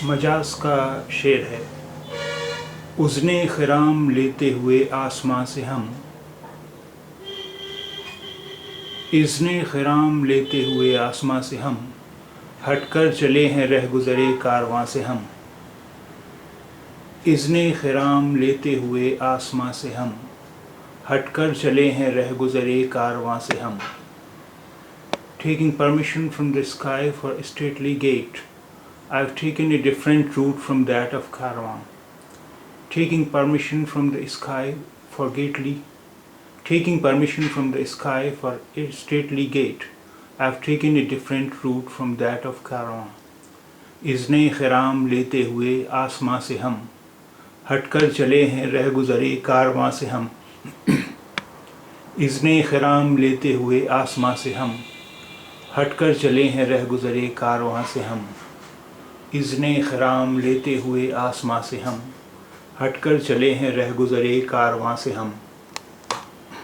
مجاز کا شعر ہے۔ اذن خرام لیتے ہوئے آسماں سے ہم، اذن خرام لیتے ہوئے آسماں سے ہم، ہٹ کر چلے ہیں رہ گزرے کارواں سے ہم۔ اذن خرام لیتے ہوئے آسماں سے ہم، ہٹ کر چلے ہیں رہ گزرے کارواں سے ہم۔ Taking permission from the sky for a stately gate, I've taken a different route from that of caravan. Taking permission from the sky for taking permission from the sky for a stately gate, I've taken a different route from that of caravan. اذن خرام لیتے ہوئے آسماں سے ہم، ہٹ کر چلے ہیں رہ گزرے کارواں سے ہم۔ اذن خرام لیتے ہوئے آسماں سے ہم، ہٹ کر چلے ہیں رہ گزرے کارواں سے ہم۔ اذن خرام لیتے ہوئے آسماں سے ہم، ہٹ کر چلے ہیں رہ گزرے کارواں سے ہم۔